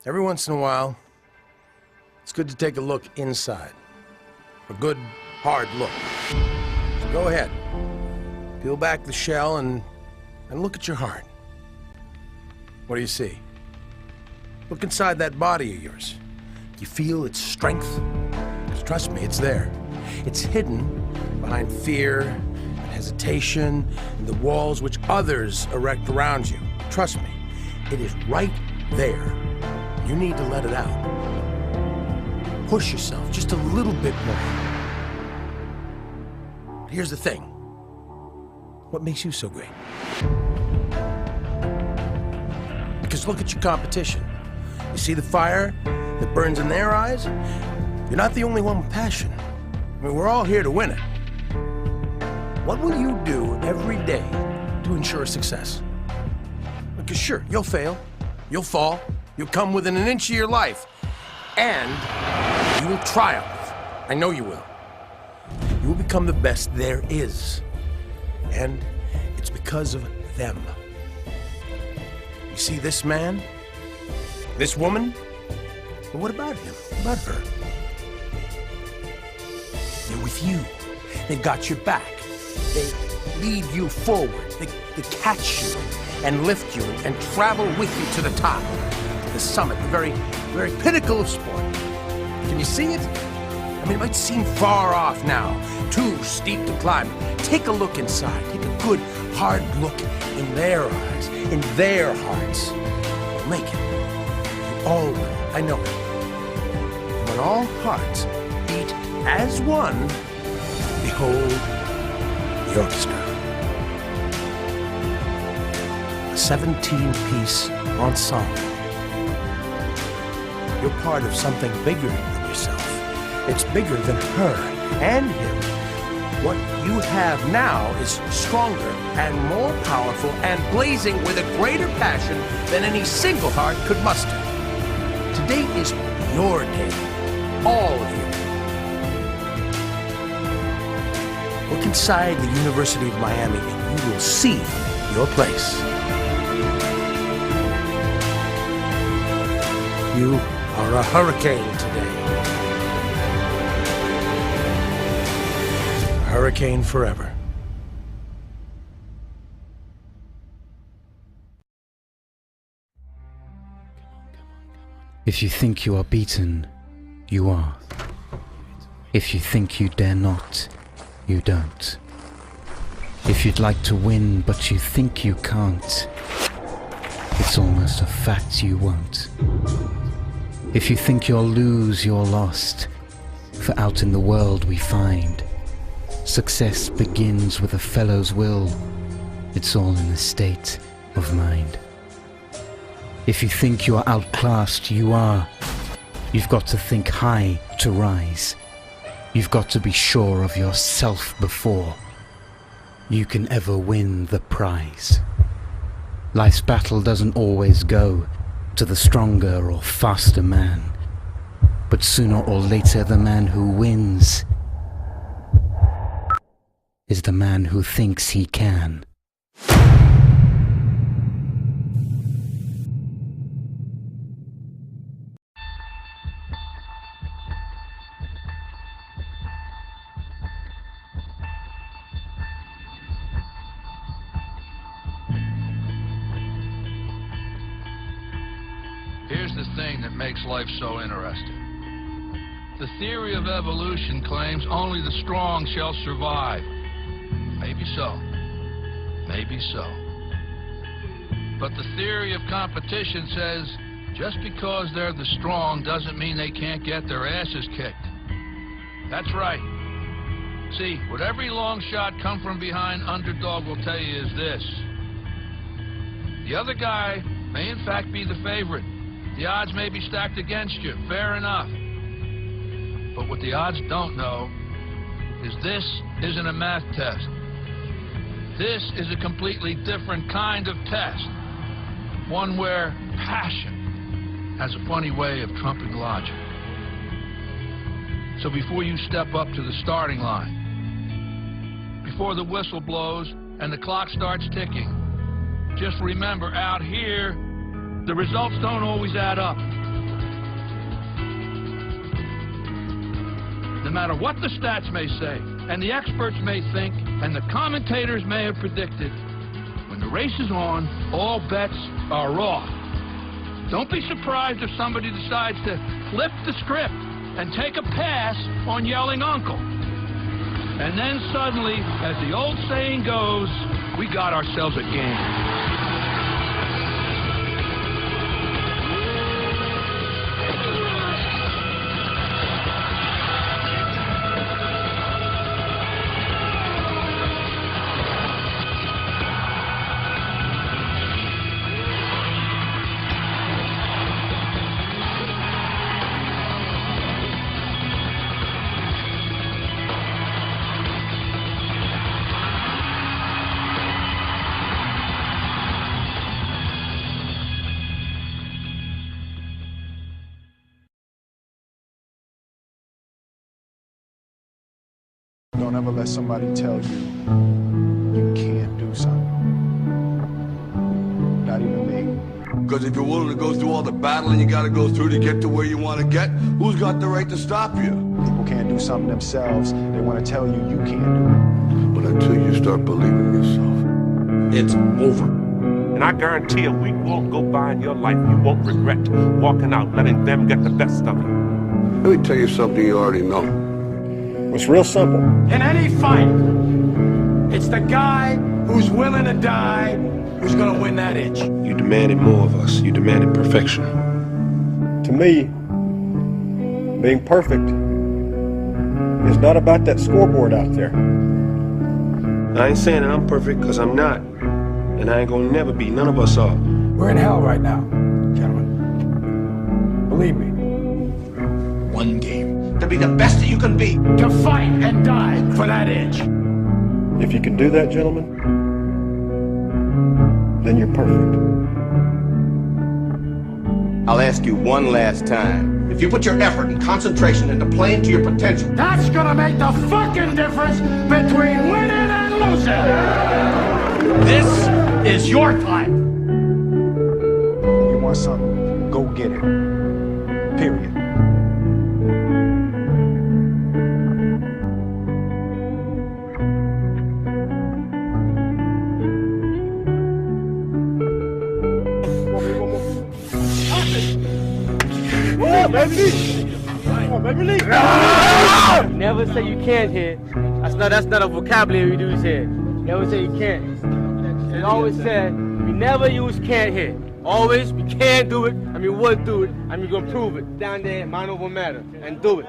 Every once in a while, it's good to take a look inside. A good, hard look. So go ahead. Peel back the shell and look at your heart. What do you see? Look inside that body of yours. Do you feel its strength? 'Cause trust me, it's there. It's hidden behind fear and hesitation and the walls which others erect around you. Trust me, it is right there. You need to let it out. Push yourself just a little bit more. Here's the thing. What makes you so great? Because look at your competition. You see the fire that burns in their eyes? You're not the only one with passion. I mean, we're all here to win it. What will you do every day to ensure success? Because sure, you'll fail, you'll fall, you'll come within an inch of your life, and you will triumph. I know you will. You will become the best there is. And it's because of them. You see this man? This woman? But what about him? What about her? They're with you. They've got your back. They lead you forward. They catch you and lift you and travel with you to the top, to the summit, the very pinnacle of sport. Can you see it? I mean, it might seem far off now, too steep to climb. Take a look inside. Take a good, hard look in their eyes, in their hearts. You'll make it. You all will. I know it. And when all hearts beat as one, behold the orchestra. A 17-piece ensemble. You're part of something bigger than yourself. It's bigger than her and him. What you have now is stronger and more powerful and blazing with a greater passion than any single heart could muster. Today is your day, all of you. Look inside the University of Miami and you will see your place. You are a hurricane today. A hurricane forever. If you think you are beaten, you are. If you think you dare not, you don't. If you'd like to win but you think you can't, it's almost a fact you won't. If you think you'll lose, you're lost. For out in the world we find success begins with a fellow's will. It's all in the state of mind. If you think you are outclassed, you are. You've got to think high to rise. You've got to be sure of yourself before you can ever win the prize. Life's battle doesn't always go to the stronger or faster man, but sooner or later the man who wins is the man who thinks he can. Here's the thing that makes life so interesting. The theory of evolution claims only the strong shall survive. Maybe so. Maybe so. But the theory of competition says just because they're the strong doesn't mean they can't get their asses kicked. That's right. See, what every long shot come from behind underdog will tell you is this. The other guy may in fact be the favorite. The odds may be stacked against you, fair enough. But what the odds don't know is this isn't a math test. This is a completely different kind of test. One where passion has a funny way of trumping logic. So before you step up to the starting line, before the whistle blows and the clock starts ticking, just remember, out here, the results don't always add up. matter what the stats may say, and the experts may think, and the commentators may have predicted, when the race is on, all bets are off. Don't be surprised if somebody decides to flip the script and take a pass on yelling uncle. And then suddenly, as the old saying goes, we got ourselves a game. Don't ever let somebody tell you you can't do something. Not even me. Because if you're willing to go through all the battling you gotta go through to get to where you want to get, who's got the right to stop you? People can't do something themselves. They want to tell you you can't do it. But until you start believing in yourself, it's over. And I guarantee a week won't go by in your life you won't regret walking out, letting them get the best of you. Let me tell you something you already know. It's real simple. In any fight, it's the guy who's willing to die who's gonna win that inch. You demanded more of us. You demanded perfection. To me, being perfect is not about that scoreboard out there. I ain't saying that I'm perfect, because I'm not. And I ain't gonna never be. None of us are. We're in hell right now, gentlemen. Believe me. One game. To be the best that you can be. To fight and die for that inch. If you can do that, gentlemen, then you're perfect. I'll ask you one last time. If you put your effort and concentration into playing to your potential, That's gonna make the fucking difference between winning and losing. This is your time. You want something, go get it. Period. Never say you can't hit. That's not a vocabulary we use here. Never say you can't. We always said we never use can't hit. Always we can do it, and we would do it, and we're gonna prove it. Down there, mind over matter, and do it.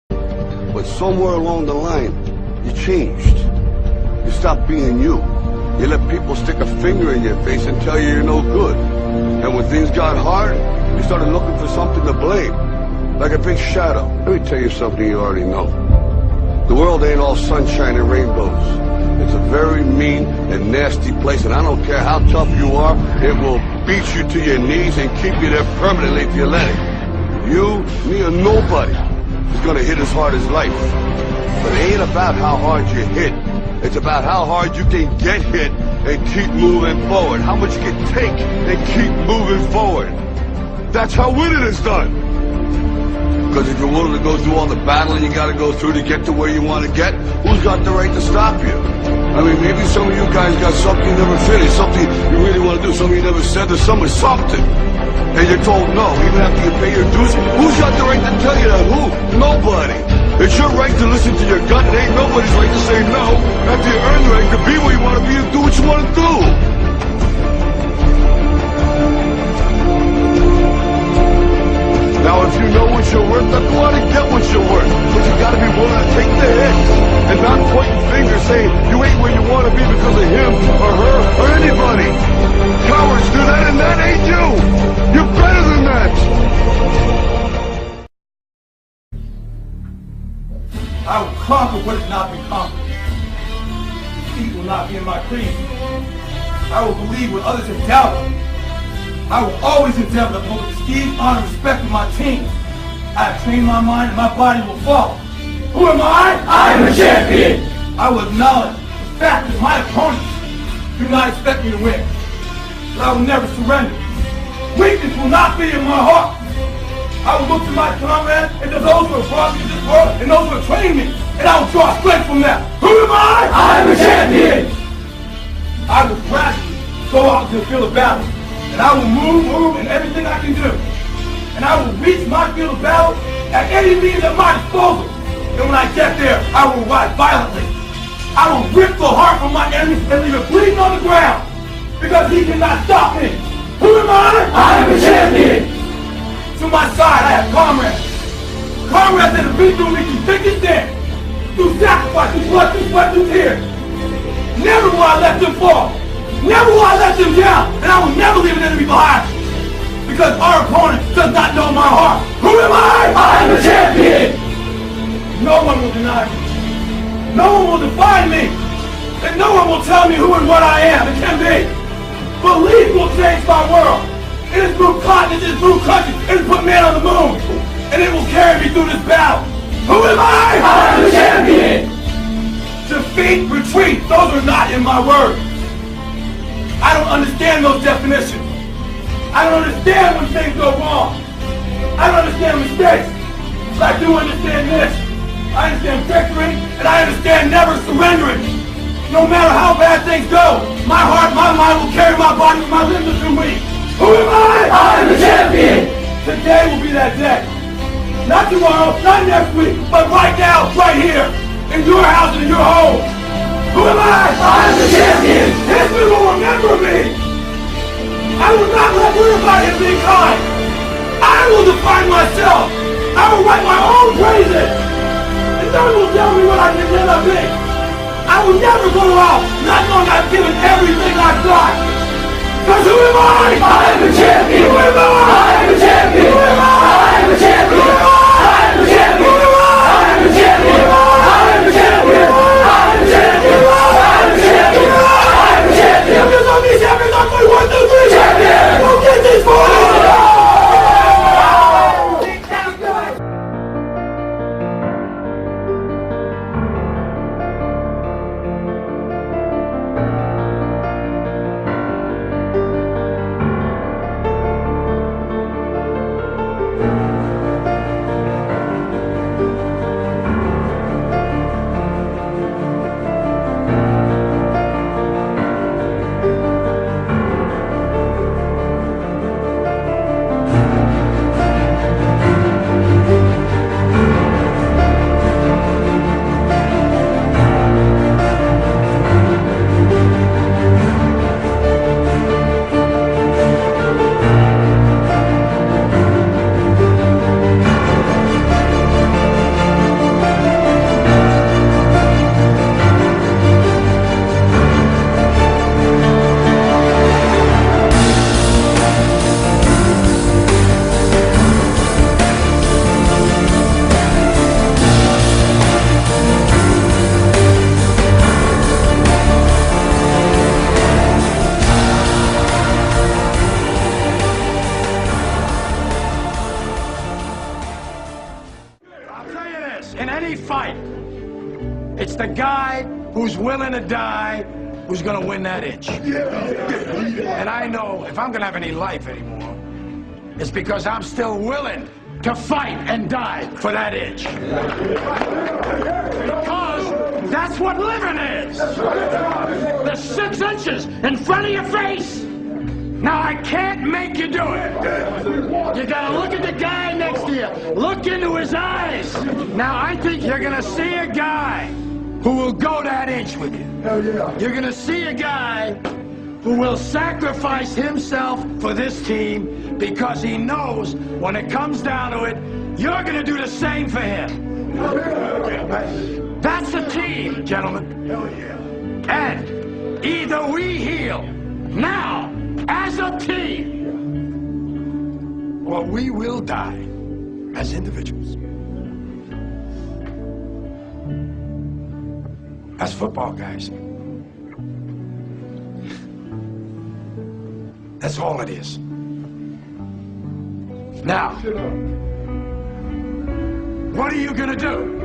But somewhere along the line, you changed. You stopped being you. You let people stick a finger in your face and tell you you're no good. And when things got hard, you started looking for something to blame. Like a big shadow. Let me tell you something you already know. The world ain't all sunshine and rainbows. It's a very mean and nasty place, and I don't care how tough you are, it will beat you to your knees and keep you there permanently if you let it. You, me, or nobody is gonna hit as hard as life. But it ain't about how hard you hit. It's about how hard you can get hit and keep moving forward. How much you can take and keep moving forward. That's how winning is done. Because if you're willing to go through all the battling you gotta go through to get to where you want to get, who's got the right to stop you? I mean, maybe some of you guys got something you never finished, something you really want to do, something you never said to someone, something. And you're told no, even after you pay your dues. Who's got the right to tell you that? Who? Nobody. It's your right to listen to your gut. It ain't nobody's right to say no. After you earn the right to be where you want to be and do what you want to do. Now, if you know what you're worth, then go out and get what you're worth. But you gotta be willing to take the hits and not pointing fingers saying you ain't where you want to be because of him or her or anybody. Cowards do that, and that ain't you. You're better than that. I will conquer what has not been conquered. Defeat will not be in my creed. I will believe what others have doubted. I will always endeavor to uphold the esteem, honor, and respect of my team. I have trained my mind and my body will follow. Who am I? I am a champion! I will acknowledge the fact that my opponents do not expect me to win. But I will never surrender. Weakness will not be in my heart. I will look to my comrades and to those who have brought me to this world and those who have trained me, and I will draw strength from them. Who am I? I am a champion! I will gradually go out to the field of battle, and I will move in everything I can do. And I will reach my field of battle at any means at my disposal. And when I get there, I will ride violently. I will rip the heart from my enemy and leave it bleeding on the ground, because he cannot stop me. Who am I? I am a champion! To my side, I have comrades. Comrades that have been through me through thick and thin, through sacrifice, through blood, through sweat, through tears. Never will I let them fall. Never will I let them down. And I will never leave an enemy behind. Because our opponent does not know my heart. Who am I? I am a champion! No one will deny me. No one will define me. And no one will tell me who and what I am and can be. Belief will change my world. It has moved continents, it has moved countries, it has put man on the moon. And it will carry me through this battle. Who am I? I am a champion! Defeat, retreat, those are not in my words. I don't understand those definitions. I don't understand when things go wrong. I don't understand mistakes. But I do understand this. I understand victory, and I understand never surrendering. No matter how bad things go, my heart, my mind will carry my body when my limbs are too weak. Who am I? I am the champion! Today will be that day. Not tomorrow, not next week, but right now, right here, in your house and in your home. Who am I? I am the champion! History will remember me! I will not let everybody be kind! I will define myself! I will write my own praises! And no one will tell me what I can never be! I will never go out not knowing I've given everything I've got! Because who am I? I am the champion! Who am I? I am the champion! Who am I? I am the champion! Who am I? I am the champion! Who am I? I am the champion! I am the champion! I am the champion! I am the champion! I am the champion! Because I'm the champion! I'm my 1, 2, 3 champion! We'll get this for you! In any fight, it's the guy who's willing to die who's gonna win that inch. And I know if I'm gonna have any life anymore, it's because I'm still willing to fight and die for that inch. Because that's what living is. The 6 inches in front of your face. Now, I can't make you do it. You gotta look at the guy next to you. Look into his eyes. Now, I think you're gonna see a guy who will go that inch with you. Hell yeah. You're gonna see a guy who will sacrifice himself for this team because he knows when it comes down to it, you're gonna do the same for him. That's the team, gentlemen. Hell yeah. And either we heal now, as a team, or we will die as individuals. That's football, guys. That's all it is. Now, what are you gonna do?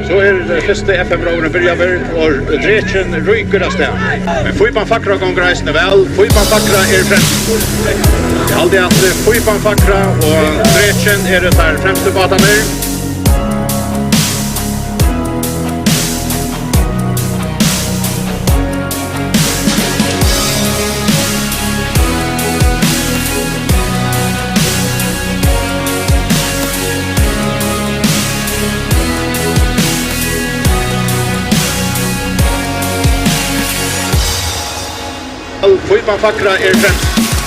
Så første FM-råveren begynner, og dretjen ryker av sted. Men Fípan Fagra gonger reisende vel. Fípan Fagra fremst. Aldri at Fípan Fagra og dretjen der fremste batene. Fípan Fagra fremst.